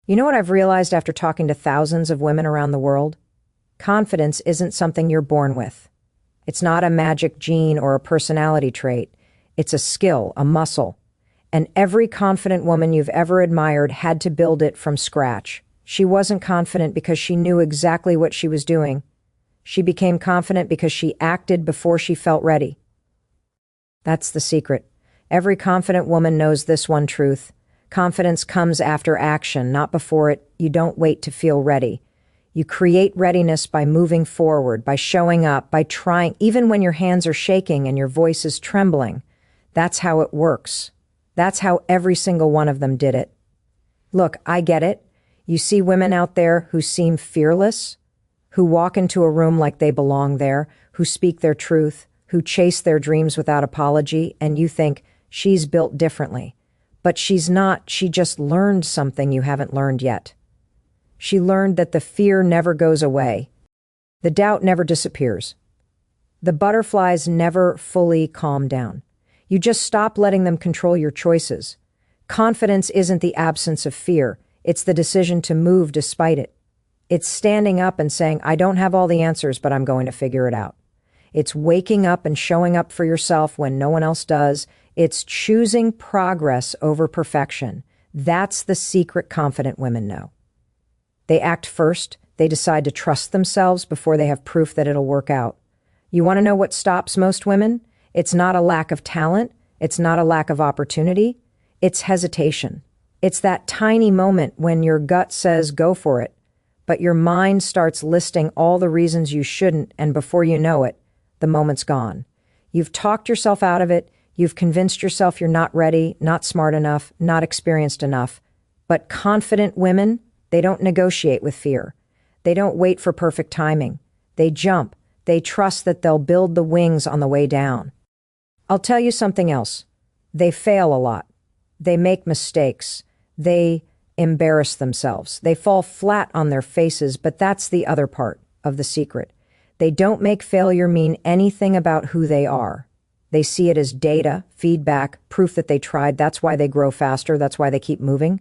You know what I've realized after talking to thousands of women around the world? Confidence isn't something you're born with. It's not a magic gene or a personality trait. It's a skill, a muscle. And every confident woman you've ever admired had to build it from scratch. She wasn't confident because she knew exactly what she was doing. She became confident because she acted before she felt ready. That's the secret. Every confident woman knows this one truth. Confidence comes after action, not before it. You don't wait to feel ready. You create readiness by moving forward, by showing up, by trying, even when your hands are shaking and your voice is trembling. That's how it works. That's how every single one of them did it. Look, I get it. You see women out there who seem fearless, who walk into a room like they belong there, who speak their truth, who chase their dreams without apology, and you think, she's built differently. But she's not. She just learned something you haven't learned yet. She learned that the fear never goes away. The doubt never disappears. The butterflies never fully calm down. You just stop letting them control your choices. Confidence isn't the absence of fear. It's the decision to move despite it. It's standing up and saying, I don't have all the answers, but I'm going to figure it out. It's waking up and showing up for yourself when no one else does. It's choosing progress over perfection. That's the secret confident women know. They act first. They decide to trust themselves before they have proof that it'll work out. You want to know what stops most women? It's not a lack of talent. It's not a lack of opportunity. It's hesitation. It's that tiny moment when your gut says go for it, but your mind starts listing all the reasons you shouldn't, and before you know it, the moment's gone. You've talked yourself out of it. You've convinced yourself you're not ready, not smart enough, not experienced enough. But confident women, they don't negotiate with fear. They don't wait for perfect timing. They jump. They trust that they'll build the wings on the way down. I'll tell you something else. They fail a lot. They make mistakes. They embarrass themselves. They fall flat on their faces, but that's the other part of the secret. They don't make failure mean anything about who they are. They see it as data, feedback, proof that they tried. That's why they grow faster. That's why they keep moving.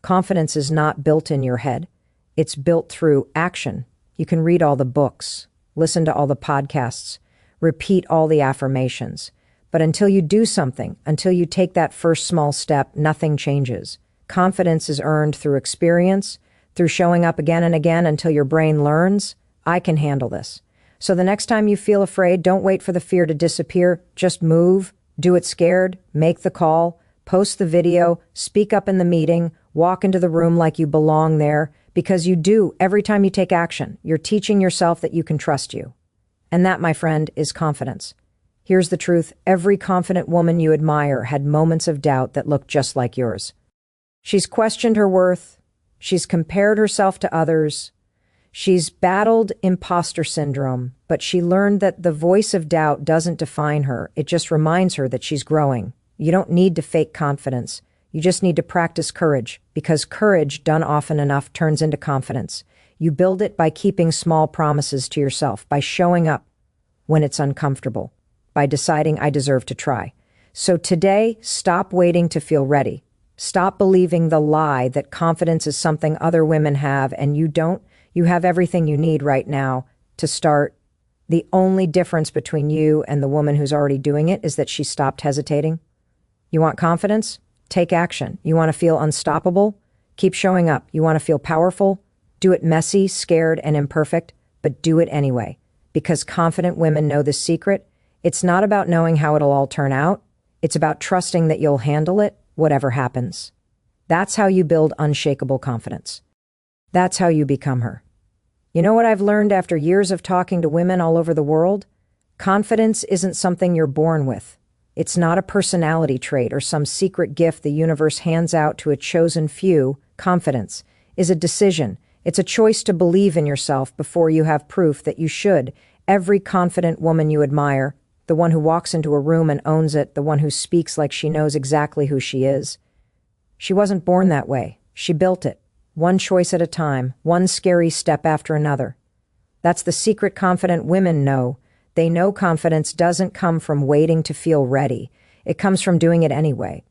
Confidence is not built in your head. It's built through action. You can read all the books, listen to all the podcasts, repeat all the affirmations. But until you do something, until you take that first small step, nothing changes. Confidence is earned through experience, through showing up again and again until your brain learns, I can handle this. So the next time you feel afraid, don't wait for the fear to disappear. Just move, do it scared, make the call, post the video, speak up in the meeting, walk into the room like you belong there, because you do every time you take action. You're teaching yourself that you can trust you. And that, my friend, is confidence. Here's the truth. Every confident woman you admire had moments of doubt that looked just like yours. She's questioned her worth. She's compared herself to others. She's battled imposter syndrome, but she learned that the voice of doubt doesn't define her. It just reminds her that she's growing. You don't need to fake confidence. You just need to practice courage, because courage, done often enough, turns into confidence. You build it by keeping small promises to yourself, by showing up when it's uncomfortable, by deciding I deserve to try. So today, stop waiting to feel ready. Stop believing the lie that confidence is something other women have and you don't. You have everything you need right now to start. The only difference between you and the woman who's already doing it is that she stopped hesitating. You want confidence? Take action. You want to feel unstoppable? Keep showing up. You want to feel powerful? Do it messy, scared, and imperfect, but do it anyway. Because confident women know the secret. It's not about knowing how it'll all turn out. It's about trusting that you'll handle it, whatever happens. That's how you build unshakable confidence. That's how you become her. You know what I've learned after years of talking to women all over the world? Confidence isn't something you're born with. It's not a personality trait or some secret gift the universe hands out to a chosen few. Confidence is a decision. It's a choice to believe in yourself before you have proof that you should. Every confident woman you admire, the one who walks into a room and owns it, the one who speaks like she knows exactly who she is. She wasn't born that way. She built it. One choice at a time, one scary step after another. That's the secret confident women know. They know confidence doesn't come from waiting to feel ready. It comes from doing it anyway.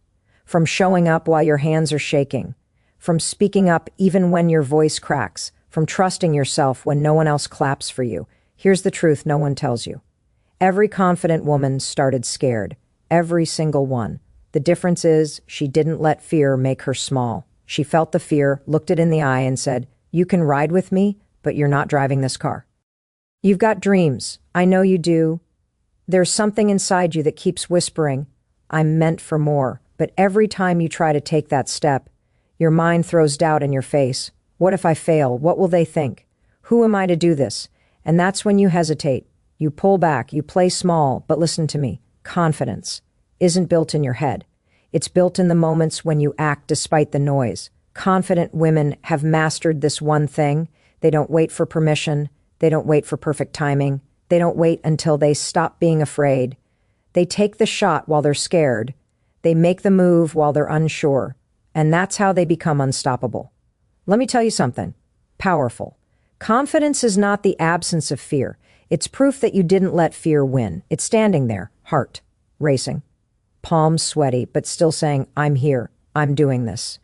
From showing up while your hands are shaking. from speaking up even when your voice cracks, from trusting yourself when no one else claps for you. Here's the truth no one tells you. Every confident woman started scared. Every single one. The difference is she didn't let fear make her small. She felt the fear, looked it in the eye, and said, "You can ride with me, but you're not driving this car." You've got dreams. I know you do. There's something inside you that keeps whispering, "I'm meant for more." But every time you try to take that step, your mind throws doubt in your face. What if I fail? What will they think? Who am I to do this? And that's when you hesitate. You pull back, you play small, but listen to me. Confidence isn't built in your head. It's built in the moments when you act despite the noise. Confident women have mastered this one thing. They don't wait for permission. They don't wait for perfect timing. They don't wait until they stop being afraid. They take the shot while they're scared. They make the move while they're unsure. And that's how they become unstoppable. Let me tell you something. Powerful. Confidence is not the absence of fear. It's proof that you didn't let fear win. It's standing there, heart racing, palms sweaty, but still saying, "I'm here. I'm doing this."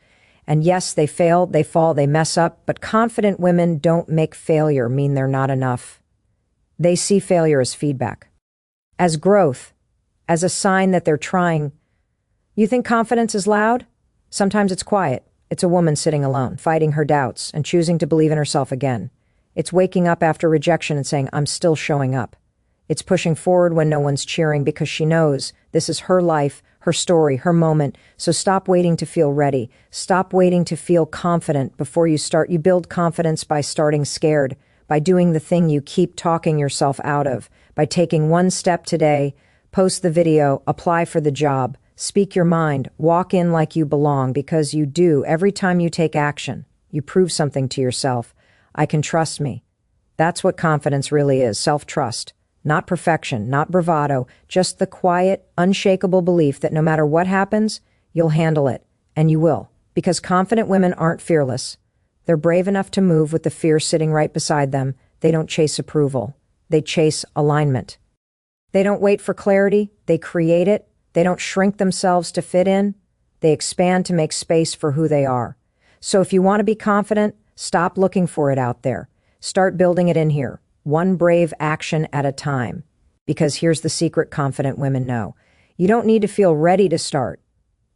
And yes, they fail, they fall, they mess up, but confident women don't make failure mean they're not enough. They see failure as feedback, as growth, as a sign that they're trying. You think confidence is loud? Sometimes it's quiet. It's a woman sitting alone, fighting her doubts and choosing to believe in herself again. It's waking up after rejection and saying, "I'm still showing up." It's pushing forward when no one's cheering because she knows this is her life, her story, her moment. So stop waiting to feel ready. Stop waiting to feel confident before you start. You build confidence by starting scared, by doing the thing you keep talking yourself out of, by taking one step today, post the video, apply for the job, speak your mind, walk in like you belong, because you do. Every time you take action, you prove something to yourself. I can trust me. That's what confidence really is, self-trust. Not perfection, not bravado, just the quiet, unshakable belief that no matter what happens, you'll handle it. And you will. Because confident women aren't fearless. They're brave enough to move with the fear sitting right beside them. They don't chase approval. They chase alignment. They don't wait for clarity. They create it. They don't shrink themselves to fit in. They expand to make space for who they are. So if you want to be confident, stop looking for it out there. Start building it in here. One brave action at a time. Because here's the secret confident women know. You don't need to feel ready to start.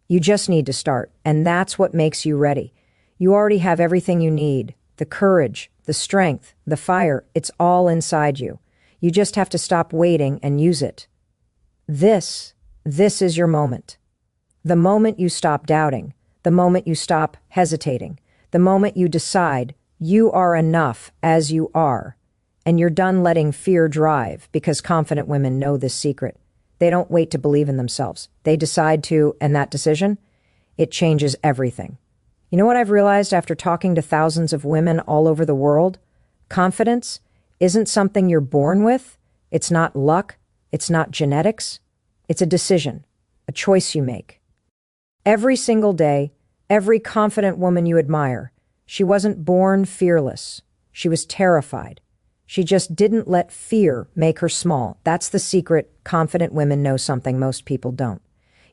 You just need to start. And that's what makes you ready. You already have everything you need. The courage, the strength, the fire. It's all inside you. You just have to stop waiting and use it. This is your moment. The moment you stop doubting. The moment you stop hesitating. The moment you decide you are enough as you are. And you're done letting fear drive, because confident women know this secret. They don't wait to believe in themselves. They decide to, and that decision, it changes everything. You know what I've realized after talking to thousands of women all over the world? Confidence isn't something you're born with. It's not luck. It's not genetics. It's a decision, a choice you make. Every single day, every confident woman you admire, she wasn't born fearless. She was terrified. She just didn't let fear make her small. That's the secret. Confident women know something most people don't.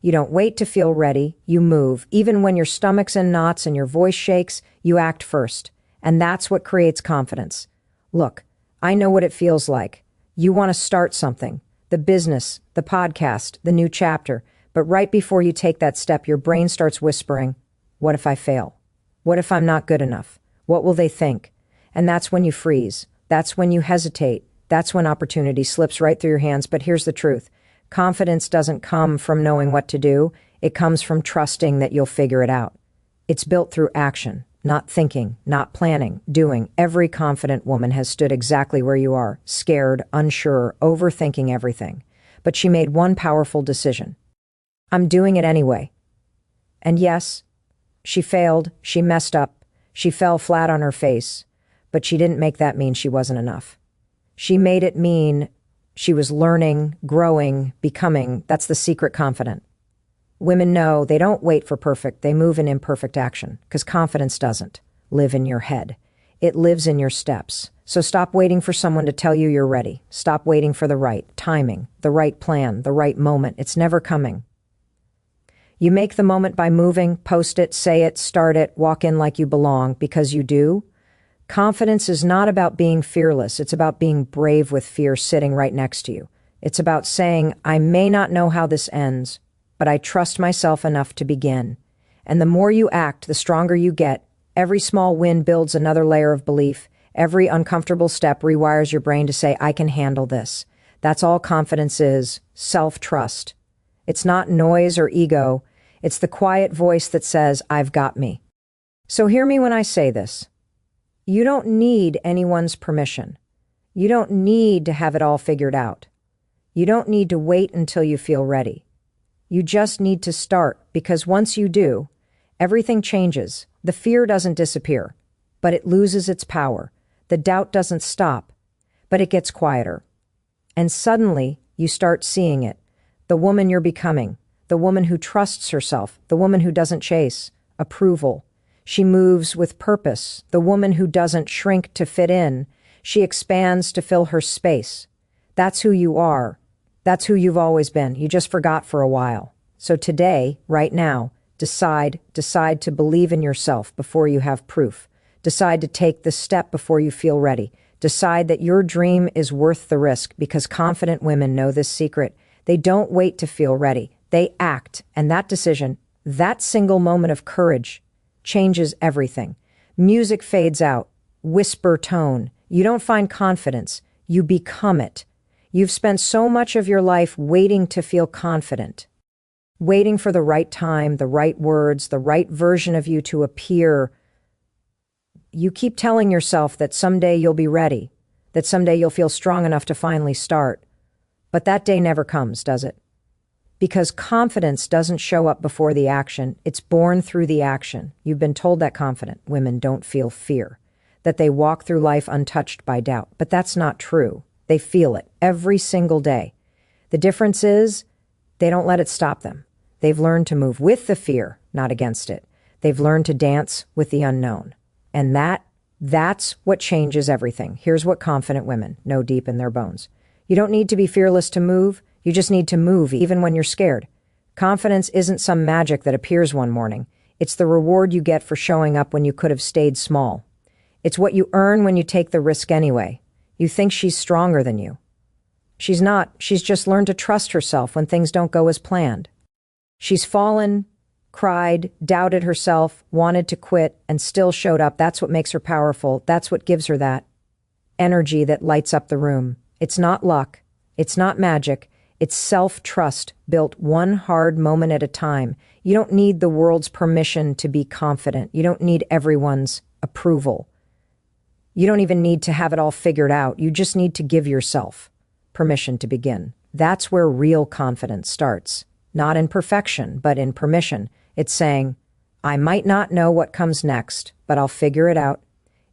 You don't wait to feel ready. You move. Even when your stomach's in knots and your voice shakes, you act first. And that's what creates confidence. Look, I know what it feels like. You want to start something, the business, the podcast, the new chapter. But right before you take that step, your brain starts whispering, what if I fail? What if I'm not good enough? What will they think? And that's when you freeze. That's when you hesitate. That's when opportunity slips right through your hands. But here's the truth. Confidence doesn't come from knowing what to do. It comes from trusting that you'll figure it out. It's built through action, not thinking, not planning, doing. Every confident woman has stood exactly where you are, scared, unsure, overthinking everything. But she made one powerful decision. I'm doing it anyway. And yes, she failed, she messed up, she fell flat on her face. But she didn't make that mean she wasn't enough. She made it mean she was learning, growing, becoming. That's the secret confident. Women know they don't wait for perfect, they move in imperfect action, because confidence doesn't live in your head. It lives in your steps. So stop waiting for someone to tell you you're ready. Stop waiting for the right timing, the right plan, the right moment. It's never coming. You make the moment by moving, post it, say it, start it, walk in like you belong, because you do. Confidence is not about being fearless. It's about being brave with fear sitting right next to you. It's about saying, I may not know how this ends, but I trust myself enough to begin. And the more you act, the stronger you get. Every small win builds another layer of belief. Every uncomfortable step rewires your brain to say, I can handle this. That's all confidence is, self-trust. It's not noise or ego. It's the quiet voice that says, I've got me. So hear me when I say this. You don't need anyone's permission. You don't need to have it all figured out. You don't need to wait until you feel ready. You just need to start, because once you do, everything changes. The fear doesn't disappear, but it loses its power. The doubt doesn't stop, but it gets quieter. And suddenly, you start seeing it. The woman you're becoming, the woman who trusts herself, the woman who doesn't chase approval. She moves with purpose, the woman who doesn't shrink to fit in. She expands to fill her space. That's who you are. That's who you've always been. You just forgot for a while. So today, right now, decide to believe in yourself before you have proof. Decide to take the step before you feel ready. Decide that your dream is worth the risk, because confident women know this secret. They don't wait to feel ready. They act, and that decision, that single moment of courage, changes everything. Music fades out. Whisper tone. You don't find confidence. You become it. You've spent so much of your life waiting to feel confident, waiting for the right time, the right words, the right version of you to appear. You keep telling yourself that someday you'll be ready, that someday you'll feel strong enough to finally start. But that day never comes, does it? Because confidence doesn't show up before the action. It's born through the action. You've been told that confident women don't feel fear, that they walk through life untouched by doubt. But that's not true. They feel it every single day. The difference is they don't let it stop them. They've learned to move with the fear, not against it. They've learned to dance with the unknown. And that's what changes everything. Here's what confident women know deep in their bones. You don't need to be fearless to move. You just need to move even when you're scared. Confidence isn't some magic that appears one morning. It's the reward you get for showing up when you could have stayed small. It's what you earn when you take the risk anyway. You think she's stronger than you. She's not. She's just learned to trust herself when things don't go as planned. She's fallen, cried, doubted herself, wanted to quit, and still showed up. That's what makes her powerful. That's what gives her that energy that lights up the room. It's not luck. It's not magic. It's self-trust built one hard moment at a time. You don't need the world's permission to be confident. You don't need everyone's approval. You don't even need to have it all figured out. You just need to give yourself permission to begin. That's where real confidence starts. Not in perfection, but in permission. It's saying, I might not know what comes next, but I'll figure it out.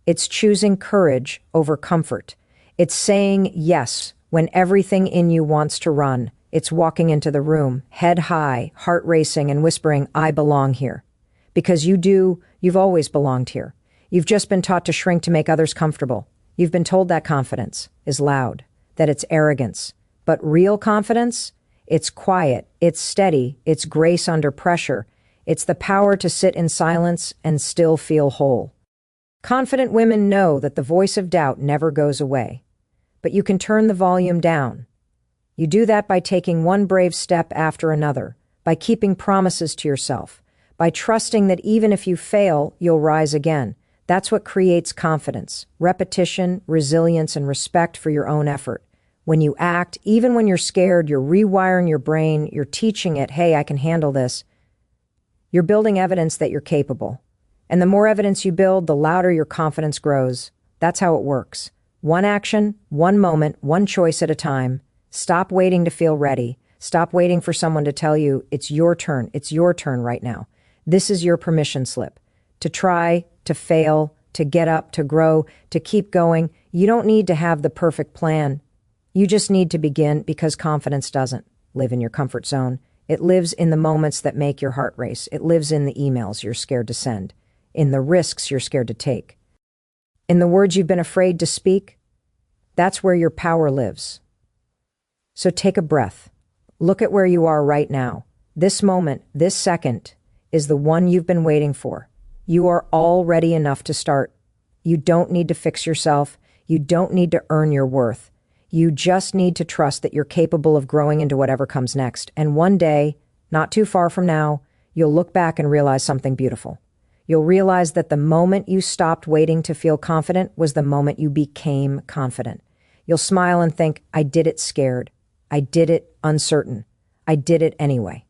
It's choosing courage over comfort. It's saying yes when everything in you wants to run. It's walking into the room, head high, heart racing, and whispering, I belong here. Because you've always belonged here. You've just been taught to shrink to make others comfortable. You've been told that confidence is loud, that it's arrogance. But real confidence, it's quiet, it's steady, it's grace under pressure. It's the power to sit in silence and still feel whole. Confident women know that the voice of doubt never goes away. But you can turn the volume down. You do that by taking one brave step after another, by keeping promises to yourself, by trusting that even if you fail, you'll rise again. That's what creates confidence, repetition, resilience, and respect for your own effort. When you act, even when you're scared, you're rewiring your brain, you're teaching it, hey, I can handle this. You're building evidence that you're capable. And the more evidence you build, the louder your confidence grows. That's how it works. One action, one moment, one choice at a time. Stop waiting to feel ready. Stop waiting for someone to tell you it's your turn. It's your turn right now. This is your permission slip. To try, to fail, to get up, to grow, to keep going. You don't need to have the perfect plan. You just need to begin, because confidence doesn't live in your comfort zone. It lives in the moments that make your heart race. It lives in the emails you're scared to send, in the risks you're scared to take, in the words you've been afraid to speak. That's where your power lives. So take a breath. Look at where you are right now. This moment, this second, is the one you've been waiting for. You are already enough to start. You don't need to fix yourself. You don't need to earn your worth. You just need to trust that you're capable of growing into whatever comes next. And one day, not too far from now, you'll look back and realize something beautiful. You'll realize that the moment you stopped waiting to feel confident was the moment you became confident. You'll smile and think, I did it scared. I did it uncertain. I did it anyway.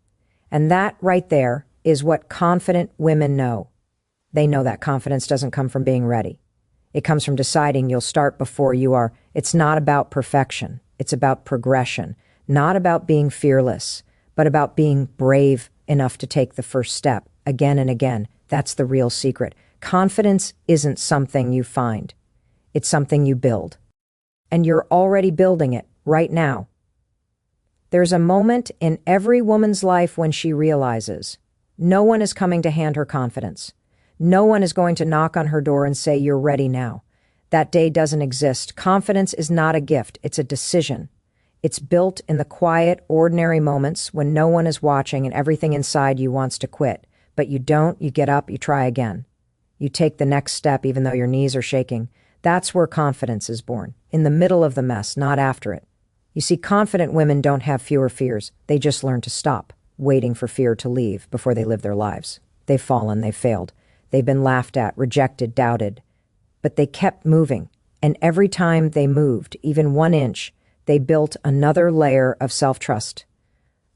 And that right there is what confident women know. They know that confidence doesn't come from being ready. It comes from deciding you'll start before you are. It's not about perfection. It's about progression. Not about being fearless, but about being brave enough to take the first step again and again. That's the real secret. Confidence isn't something you find. It's something you build. And you're already building it right now. There's a moment in every woman's life when she realizes no one is coming to hand her confidence. No one is going to knock on her door and say, you're ready now. That day doesn't exist. Confidence is not a gift. It's a decision. It's built in the quiet, ordinary moments when no one is watching and everything inside you wants to quit. But you don't. You get up. You try again. You take the next step even though your knees are shaking. That's where confidence is born. In the middle of the mess, not after it. You see, confident women don't have fewer fears. They just learn to stop waiting for fear to leave before they live their lives. They've fallen. They've failed. They've been laughed at, rejected, doubted. But they kept moving. And every time they moved, even 1 inch, they built another layer of self-trust.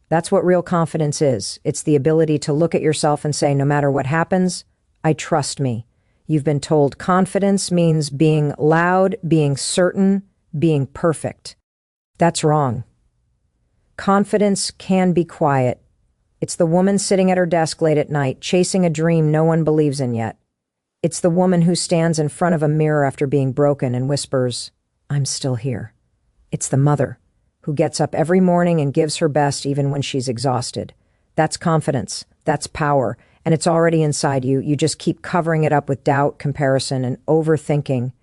That's what real confidence is. It's the ability to look at yourself and say, no matter what happens, I trust me. You've been told confidence means being loud, being certain, being perfect. That's wrong. Confidence can be quiet. It's the woman sitting at her desk late at night, chasing a dream no one believes in yet. It's the woman who stands in front of a mirror after being broken and whispers, I'm still here. It's the mother who gets up every morning and gives her best even when she's exhausted. That's confidence. That's power. And it's already inside you. You just keep covering it up with doubt, comparison, and overthinking.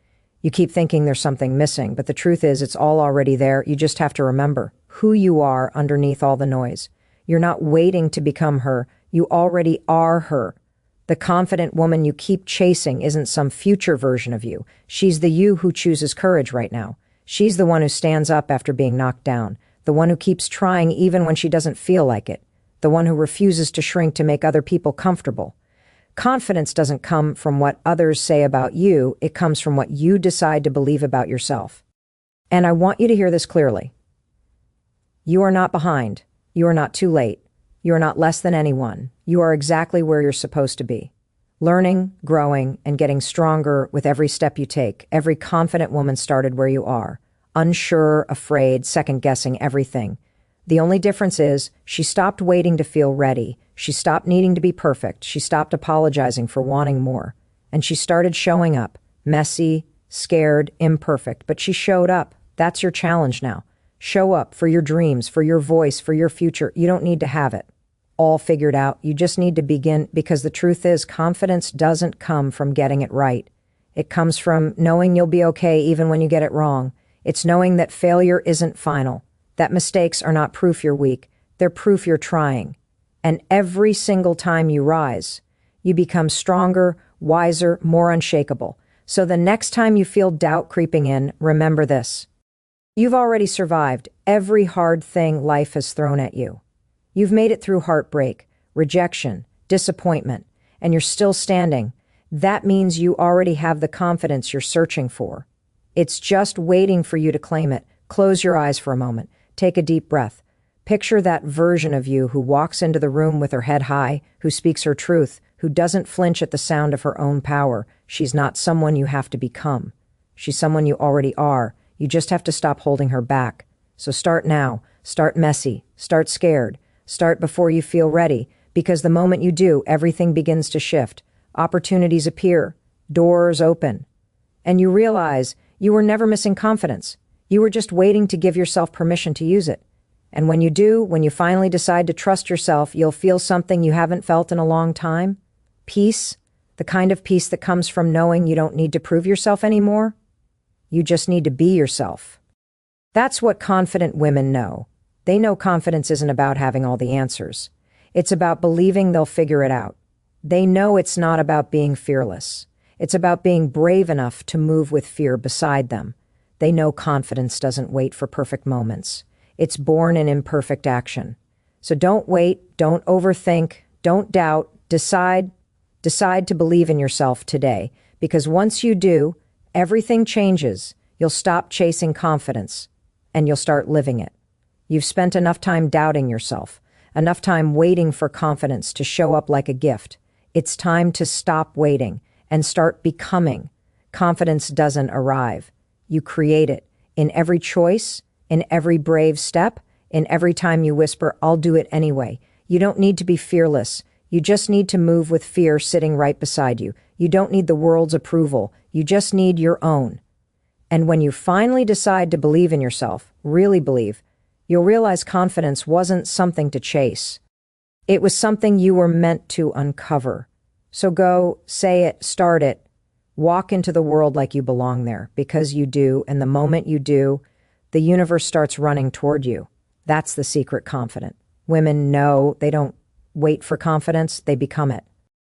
You keep thinking there's something missing, but the truth is it's all already there. You just have to remember who you are underneath all the noise. You're not waiting to become her. You already are her. The confident woman you keep chasing isn't some future version of you. She's the you who chooses courage right now. She's the one who stands up after being knocked down, the one who keeps trying even when she doesn't feel like it, the one who refuses to shrink to make other people comfortable. Confidence doesn't come from what others say about you. It comes from what you decide to believe about yourself. And I want you to hear this clearly. You are not behind. You are not too late. You are not less than anyone. You are exactly where you're supposed to be. Learning, growing, and getting stronger with every step you take. Every confident woman started where you are. Unsure, afraid, second-guessing everything. The only difference is she stopped waiting to feel ready. She stopped needing to be perfect. She stopped apologizing for wanting more. And she started showing up. Messy, scared, imperfect. But she showed up. That's your challenge now. Show up for your dreams, for your voice, for your future. You don't need to have it all figured out. You just need to begin, because the truth is confidence doesn't come from getting it right. It comes from knowing you'll be okay even when you get it wrong. It's knowing that failure isn't final, that mistakes are not proof you're weak. They're proof you're trying. And every single time you rise, you become stronger, wiser, more unshakable. So the next time you feel doubt creeping in, remember this. You've already survived every hard thing life has thrown at you. You've made it through heartbreak, rejection, disappointment, and you're still standing. That means you already have the confidence you're searching for. It's just waiting for you to claim it. Close your eyes for a moment. Take a deep breath. Picture that version of you who walks into the room with her head high, who speaks her truth, who doesn't flinch at the sound of her own power. She's not someone you have to become. She's someone you already are. You just have to stop holding her back. So start now. Start messy. Start scared. Start before you feel ready, because the moment you do, everything begins to shift. Opportunities appear. Doors open. And you realize you were never missing confidence. You were just waiting to give yourself permission to use it. And when you do, when you finally decide to trust yourself, you'll feel something you haven't felt in a long time. Peace. The kind of peace that comes from knowing you don't need to prove yourself anymore. You just need to be yourself. That's what confident women know. They know confidence isn't about having all the answers. It's about believing they'll figure it out. They know it's not about being fearless. It's about being brave enough to move with fear beside them. They know confidence doesn't wait for perfect moments. It's born in imperfect action. So don't wait, don't overthink, don't doubt, decide to believe in yourself today, because once you do, everything changes. You'll stop chasing confidence, and you'll start living it. You've spent enough time doubting yourself, enough time waiting for confidence to show up like a gift. It's time to stop waiting and start becoming. Confidence doesn't arrive. You create it in every choice, in every brave step, in every time you whisper, "I'll do it anyway." You don't need to be fearless. You just need to move with fear sitting right beside you. You don't need the world's approval. You just need your own. And when you finally decide to believe in yourself, really believe, you'll realize confidence wasn't something to chase. It was something you were meant to uncover. So go, say it, start it. Walk into the world like you belong there, because you do, and the moment you do, the universe starts running toward you. That's the secret confident. Women know they don't wait for confidence, they become it.